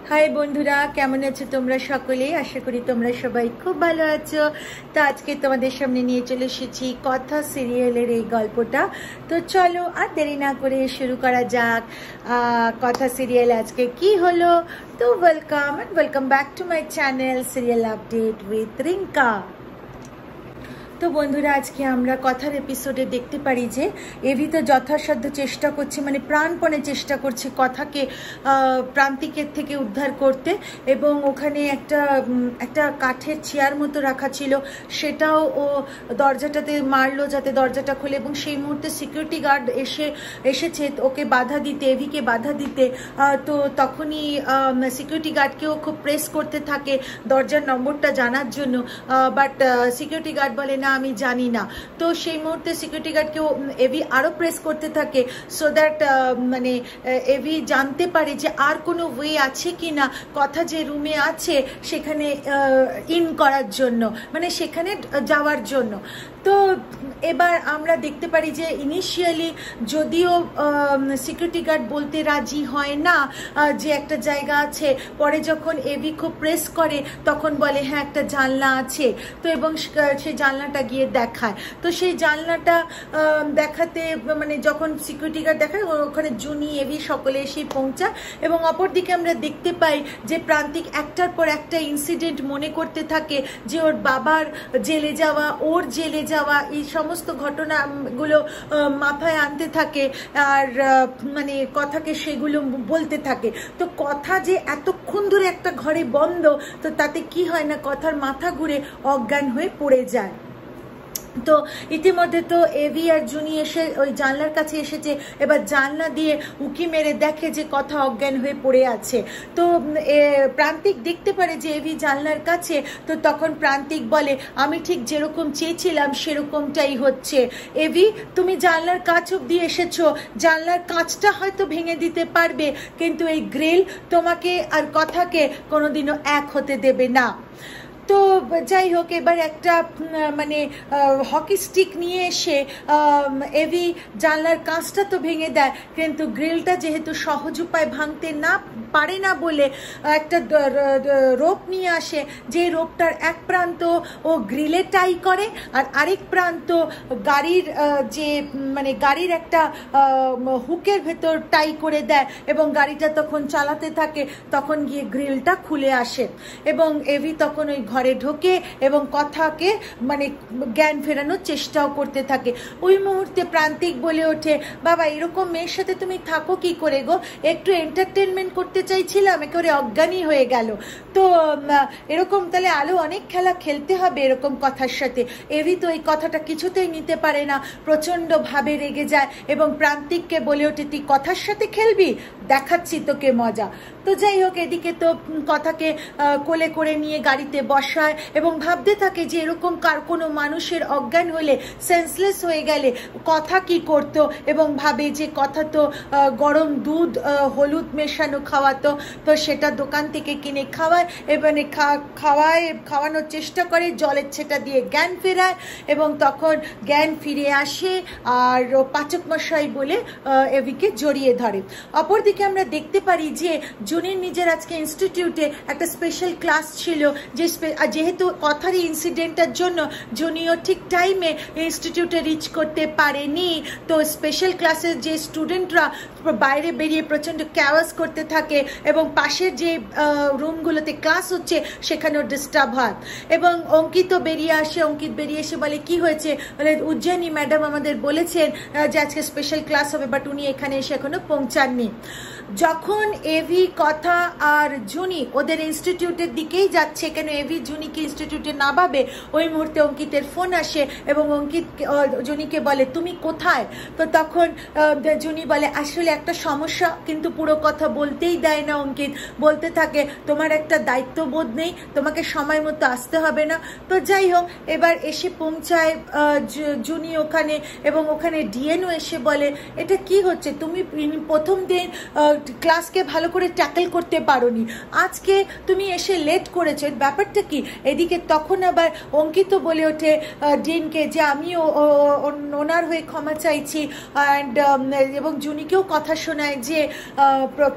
High বন্ধুরা, কেমন আছো তোমরা সকলে? আশা করি তোমরা সবাই খুব ভালো আছো। তো আজকে তোমাদের সামনে নিয়ে চলে এসেছি কথা সিরিয়ালের এই গল্পটা। তো চলো আর দেরি না করে শুরু করা যাক। কথা সিরিয়াল আজকে কি হলো। তো welcome back to my channel serial update with Rinka. তো বন্ধুরা, আজকে আমরা কথার এপিসোডে দেখতে পারি যে এভি তো যথাসাধ্য চেষ্টা করছে, মানে প্রাণপণে চেষ্টা করছে কথাকে প্রান্তিকের থেকে উদ্ধার করতে। এবং ওখানে একটা কাঠের চেয়ার মতো রাখা ছিল, সেটাও ও দরজাটাতে মারলো যাতে দরজাটা খোলে। এবং সেই মুহূর্তে সিকিউরিটি গার্ড এসেছে ওকে বাধা দিতে, এভিকে বাধা দিতে। তো তখনই সিকিউরিটি গার্ডকেও খুব প্রেস করতে থাকে দরজার নম্বরটা জানার জন্য। বাট সিকিউরিটি গার্ড বলে না, আমি জানি না। তো সেই মুহূর্তে সিকিউরিটি গার্ডকেও এভি আরো প্রেস করতে থাকে, সো দ্যাট মানে এভি জানতে পারে যে আর কোনো ওয়ে আছে কিনা কথা যে রুমে আছে সেখানে ইন করার জন্য, মানে সেখানে যাওয়ার জন্য। তো এবার আমরা দেখতে পারি যে ইনিশিয়ালি যদিও সিকিউরিটি গার্ড বলতে রাজি হয় না যে একটা জায়গা আছে, পরে যখন এভি খুব প্রেস করে তখন বলে হ্যাঁ একটা জানলা আছে। তো এবং সেই জানলাটা গিয়ে দেখায়। তো সেই জানলাটা দেখাতে মানে যখন সিকিউরিটি গার্ড দেখায় ওখানে জুনি এভি সকলে এসে পৌঁছায়। এবং অপরদিকে আমরা দেখতে পাই যে প্রান্তিক একটার পর একটা ইনসিডেন্ট মনে করতে থাকে, যে ওর বাবার জেলে যাওয়া, ওর জেলে যাওয়া, এই সমস্ত ঘটনাগুলো মাথায় আনতে থাকে। আর মানে কথাকে সেগুলো বলতে থাকে। তো কথা যে এতক্ষণ ধরে একটা ঘরে বন্ধ, তো তাতে কি হয় না কথার মাথা ঘুরে অজ্ঞান হয়ে পড়ে যায়। তো ইতিমধ্যে তো এভি আর জুনি এসে ওই জানলার কাছে এসেছে। এবার জানলা দিয়ে উঁকি মেরে দেখে যে কথা অজ্ঞান হয়ে পড়ে আছে। তো প্রান্তিক দেখতে পারে যে এভি জানলার কাছে। তো তখন প্রান্তিক বলে আমি ঠিক যেরকম চেয়েছিলাম সেরকমটাই হচ্ছে। এভি, তুমি জানলার কাছ অব্দি এসেছো, জানলার কাঁচটা হয়তো ভেঙে দিতে পারবে, কিন্তু এই গ্রিল তোমাকে আর কথাকে কোনোদিনও এক হতে দেবে না। তো যাই হোক, এবার একটা মানে হকি স্টিক নিয়ে এসে এভি জানলার কাঁচটা তো ভেঙে দেয়, কিন্তু গ্রিলটা যেহেতু সহজ উপায় ভাঙতে না পারে না বলে একটা রোপ নিয়ে আসে, যে রোপটার এক প্রান্ত ও গ্রিলে টাই করে আর আরেক প্রান্ত গাড়ির যে মানে গাড়ির একটা হুকের ভেতর টাই করে দেয়। এবং গাড়িটা তখন চালাতে থাকে, তখন গিয়ে গ্রিলটা খুলে আসে। এবং এভি তখন ওই ঘরে ঢোকে এবং কথাকে মানে জ্ঞান ফেরানোর চেষ্টাও করতে থাকে। ওই মুহূর্তে প্রান্তিক বলে ওঠে, বাবা এরকম মেয়ের সাথে তুমি থাকো কি করে গো? একটু এন্টারটেনমেন্ট করতে চাইছিলাম, একেবারে অজ্ঞানী হয়ে গেল। তো এরকম তাহলে আলো অনেক খেলা খেলতে হবে এরকম কথার সাথে। এভি তো এই কথাটা কিছুতেই নিতে পারে না, প্রচন্ড ভাবে রেগে যায় এবং প্রান্তিককে বলে ওঠে তুই কথার সাথে খেলবি, দেখাচ্ছি তোকে মজা। তো যাই হোক, এদিকে তো কথাকে কোলে করে নিয়ে গাড়িতে বসায় এবং ভাবতে থাকে যে এরকম কার কোনো মানুষের অজ্ঞান হলে, সেন্সলেস হয়ে গেলে কথা কি করতো। এবং ভাবে যে কথা তো গরম দুধ হলুদ মেশানো খাওয়াতো, তো সেটা দোকান থেকে কিনে খাওয়ায়। এবারে খাওয়ানোর চেষ্টা করে, জলের ছেটা দিয়ে জ্ঞান ফেরায় এবং তখন জ্ঞান ফিরে আসে আর পাচক মশাই বলে এভিকে জড়িয়ে ধরে। অপরদিকে আমরা দেখতে পারি যে জুনির নিজের আজকে ইনস্টিটিউটে একটা স্পেশাল ক্লাস ছিল, যেহেতু কথার ইনসিডেন্টের জন্য জুনিও ঠিক টাইমে ইনস্টিটিউটে রিচ করতে পারেনি। তো স্পেশাল ক্লাসের যে স্টুডেন্টরা বাইরে বেরিয়ে প্রচণ্ড ক্যাওয়াস করতে থাকে এবং পাশের যে রুমগুলোতে ক্লাস হচ্ছে সেখানেও ডিস্টার্ব হয়। এবং অঙ্কিত বেরিয়ে এসে বলে কি হয়েছে? বলে উজ্জয়িনী ম্যাডাম আমাদের বলেছেন যে আজকে স্পেশাল ক্লাস হবে, বাট উনি এখানে এসে এখনো পৌঁছাননি। যখন এভি কথা আর জুনি ওদের ইনস্টিটিউটের দিকেই যাচ্ছে, কেন এভি জুনিকে ইনস্টিটিউটে না ভাবে, ওই মুহূর্তে অঙ্কিতের ফোন আসে এবং অঙ্কিত জুনিকে বলে তুমি কোথায়? তো তখন জুনি বলে আসলে একটা সমস্যা, কিন্তু পুরো কথা বলতেই দেয় না অঙ্কিত। বলতে থাকে তোমার একটা দায়িত্ববোধ নেই, তোমাকে সময় মতো আসতে হবে না। তো যাই হোক, এবার এসে পৌঁছায় জুনি ওখানে এবং ওখানে ডিএনও এসে বলে এটা কি হচ্ছে? তুমি প্রথম দিন ক্লাসকে ভালো করে ট্যাকল করতে পারোনি, আজকে তুমি এসে লেট করেছো, ব্যাপারটা কি? এদিকে তখন আবার অঙ্কিত বলে ওঠে ডিনকে যে আমিও ওনার হয়ে ক্ষমা চাইছি, অ্যান্ড এবং জুনিকেও কথা শোনায় যে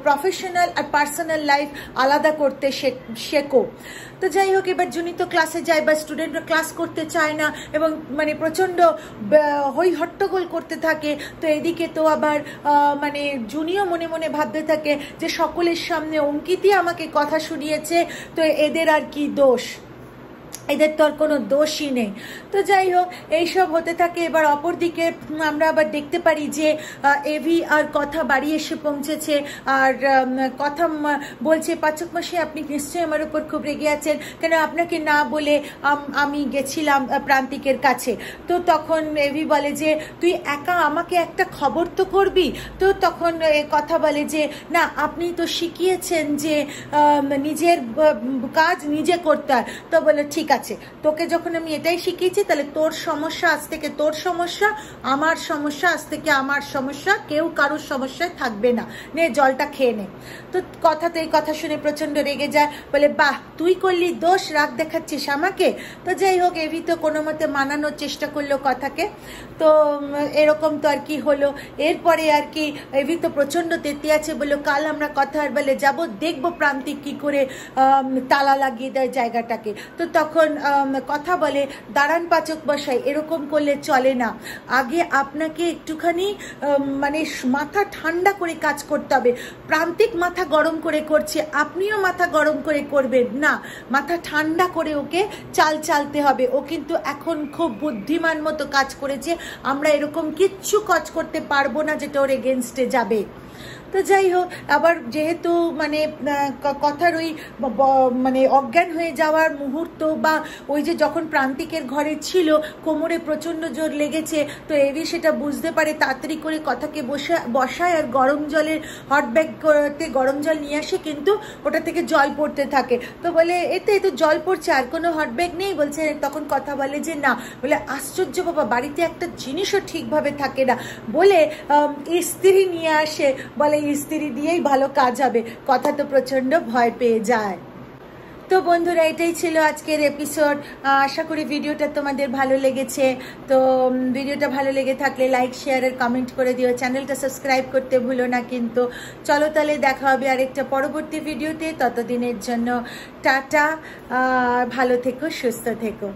প্রফেশনাল আর পার্সোনাল লাইফ আলাদা করতে শেখো। তো যাই হোক, এবার জুনি তো ক্লাসে যায় বা স্টুডেন্টরা ক্লাস করতে চায় না এবং মানে প্রচণ্ড হই হট্টগোল করতে থাকে। তো এদিকে তো আবার মানে জুনিও মনে মনে ভাবতে থাকে যে সকলের সামনে অঙ্কিতই আমাকে কথা শুনিয়েছে, তো এদের আর কি দোষ, এদের তো আর কোনো দোষই নেই। তো যাই হোক, এইসব হতে থাকে। এবার অপরদিকে আমরা আবার দেখতে পারি যে এভি আর কথা বাড়ি এসে পৌঁছেছে, আর কথা বলছে পাচক মশাই আপনি নিশ্চয়ই আমার উপর খুব রেগে আছেন, কেন আপনাকে না বলে আমি গেছিলাম প্রান্তিকের কাছে। তো তখন এভি বলে যে তুই একা আমাকে একটা খবর তো করবি। তো তখন কথা বলে যে না, আপনি তো শিখিয়েছেন যে নিজের কাজ নিজে করতে হয়। তো বলে ঠিক আছে, তোকে যখন আমি এটাই শিখিয়েছি তাহলে তোর সমস্যা আজ থেকে তোর সমস্যা, আমার সমস্যা আজ থেকে আমার সমস্যা, কেউ কারোর সমস্যায় থাকবে না, নে জলটা খেয়ে নে। তো কথা তো এই কথা শুনে প্রচন্ড রেগে যায়, বলে বাহ তুই করলি দোষ, রাগ দেখাচ্ছিস আমাকে। তো যাই হোক, এভি তো কোনো মতে মানানোর চেষ্টা করলো কথাকে। তো এরকম তো আর কি হলো। এরপরে আর কি এভি তো প্রচন্ড তেতে আছে, বললো কাল আমরা কথার বলে যাব, দেখবো প্রান্তিক কি করে তালা লাগিয়ে দেয় জায়গাটাকে। তো তখন কথা বলে দাঁড়ান পাচক মশাই, এরকম করলে চলে না, আগে আপনাকে একটুখানি মানে মাথা ঠান্ডা করে কাজ করতে হবে। প্রান্তিক মাথা গরম করে করছে, আপনিও মাথা গরম করে করবেন না, মাথা ঠান্ডা করে ওকে চালতে হবে। ও কিন্তু এখন খুব বুদ্ধিমান মতো কাজ করেছে, আমরা এরকম কিচ্ছু কাজ করতে পারবো না যেটা ওর এগেনস্টে যাবে। তো যাই হোক, আবার যেহেতু মানে কথার ওই মানে অজ্ঞান হয়ে যাওয়ার মুহূর্ত, বা ওই যে যখন প্রান্তিকের ঘরে ছিল কোমরে প্রচণ্ড জোর লেগেছে, তো এভি সেটা বুঝতে পারে, তাড়াতাড়ি করে কথাকে বসায় আর গরম জলের হট ব্যাগতে গরম জল নিয়ে আসে, কিন্তু ওটা থেকে জল পড়তে থাকে। তো বলে এতে তো জল পড়ছে, আর কোনো হট ব্যাগ নেই? বলছে। তখন কথা বলে যে না, বলে আশ্চর্য বাবা, বাড়িতে একটা জিনিসও ঠিকভাবে থাকে না, বলে ইস্ত্রি নিয়ে আসে, বলে ইস্ত্রি দিয়েই ভালো কাজ হবে। কথা তো প্রচন্ড ভয় পেয়ে যায়। তো বন্ধুরা, এটাই ছিল আজকের এপিসোড। আশা করি ভিডিওটা তোমাদের ভালো লেগেছে। তো ভিডিওটা ভালো লেগে থাকলে লাইক, শেয়ার আর কমেন্ট করে দিও, চ্যানেলটা সাবস্ক্রাইব করতে ভুলো না কিন্তু। চলো তাহলে দেখা হবে আরেকটা পরবর্তী ভিডিওতে, ততদিনের জন্য টাটা, ভালো থেকো, সুস্থ থেকো।